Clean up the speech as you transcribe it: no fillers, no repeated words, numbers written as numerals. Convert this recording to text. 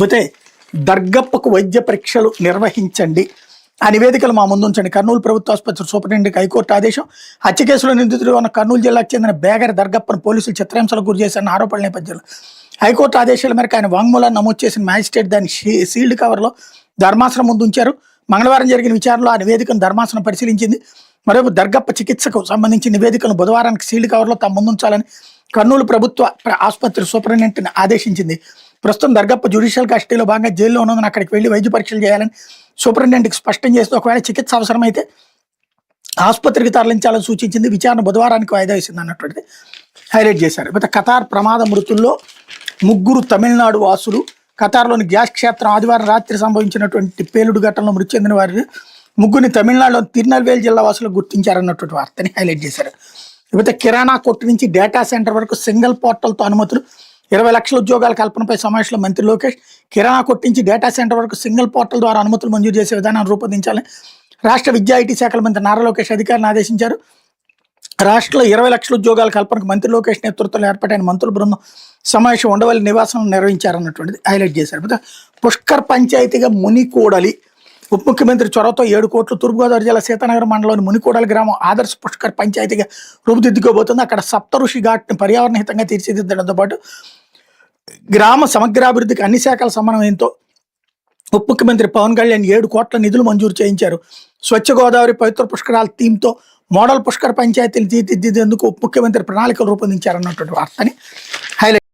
పోతే దర్గప్పకు వైద్య పరీక్షలు నిర్వహించండి ఆ నివేదికలు మా ముందు ఉంచండి. కర్నూలు ప్రభుత్వ ఆసుపత్రి సూపరింటెండెంట్కి హైకోర్టు ఆదేశం. హత్య కేసులో నిందితుడు ఉన్న కర్నూలు జిల్లాకు చెందిన బేగర్ దర్గప్పను పోలీసులు చిత్రహింసలకు గురి చేశారన్న ఆరోపణల నేపథ్యంలో హైకోర్టు ఆదేశాల మేరకు ఆయన వాంగ్మూలాన్ని నమోదు చేసిన మ్యాజిస్ట్రేట్ దాన్ని సీల్డ్ కవర్లో ధర్మాసనం ముందు ఉంచారు. మంగళవారం జరిగిన విచారణలో ఆ నివేదికను ధర్మాసనం పరిశీలించింది. మరోవైపు దర్గప్ప చికిత్సకు సంబంధించిన నివేదికను బుధవారానికి సీల్డ్ కవర్లో తమ ముందుంచాలని కర్నూలు ప్రభుత్వ ఆసుపత్రి సూపరింటెండెంట్ని ఆదేశించింది. ప్రస్తుతం దర్గప్ప జ్యుడిషియల్ కస్టడీలో భాగంగా జైల్లో ఉన్నందున అక్కడికి వెళ్లి వైద్య పరీక్షలు చేయాలని సూపరింటెండెంట్కి స్పష్టం చేస్తూ ఒకవేళ చికిత్స అవసరమైతే ఆసుపత్రికి తరలించాలని సూచించింది. విచారణ బుధవారానికి వాయిదా వేసింది అన్నటువంటిది హైలైట్ చేశారు. అయితే ఖతార్ ప్రమాద మృతుల్లో 3 తమిళనాడు వాసులు. ఖతార్లోని గ్యాస్ క్షేత్రం ఆదివారం రాత్రి సంభవించినటువంటి పేలుడు ఘటనలో మృతి చెందిన వారిని 3 తమిళనాడులోని తిరునెల్వేలి జిల్లా వాసులు గుర్తించారన్నటువంటి వార్తని హైలైట్ చేశారు. ఇకపోతే కిరాణా కొట్టు నుంచి డేటా సెంటర్ వరకు సింగిల్ పోర్టల్తో అనుమతులు. 20 లక్షల ఉద్యోగాల కల్పనపై సమావేశంలో మంత్రి లోకేష్. కిరాణా కొట్టు నుంచి డేటా సెంటర్ వరకు సింగిల్ పోర్టల్ ద్వారా అనుమతులు మంజూరు చేసే విధానాన్ని రూపొందించాలని రాష్ట్ర విద్యా ఐటీ శాఖల మంత్రి నారా లోకేష్ అధికారులను ఆదేశించారు. రాష్ట్రంలో 20 లక్షల ఉద్యోగాల కల్పనకు మంత్రి లోకేష్ నేతృత్వంలో ఏర్పాటైన మంత్రుల బృందం సమావేశం ఉండవల్లి నివాసం నిర్వహించారన్నటువంటిది హైలైట్ చేశారు. పుష్కర్ పంచాయతీగా మునికూడలి ఉప ముఖ్యమంత్రి చొరవతో 7 కోట్లు. తూర్పుగోదావరి జిల్లా సీతానగరం మండలంలోని మునికూడలి గ్రామం ఆదర్శ పుష్కర్ పంచాయతీగా రూపుదిద్దుకోబోతుంది. అక్కడ సప్తఋషి ఘాట్ని పర్యావరణహితంగా తీర్చిదిద్దడంతో పాటు గ్రామ సమగ్రాభివృద్ధికి అన్ని శాఖల సమన్వయంతో ఉప ముఖ్యమంత్రి పవన్ కళ్యాణ్ 7 కోట్ల నిధులు మంజూరు చేయించారు. స్వచ్ఛ గోదావరి పవిత్ర పుష్కరాల థీమ్తో మోడల్ పుష్కర్ పంచాయతీలు తీర్చిదిద్దేందుకు ఉప ముఖ్యమంత్రి ప్రణాళికలు రూపొందించారన్నటువంటి వార్తని హైలైట్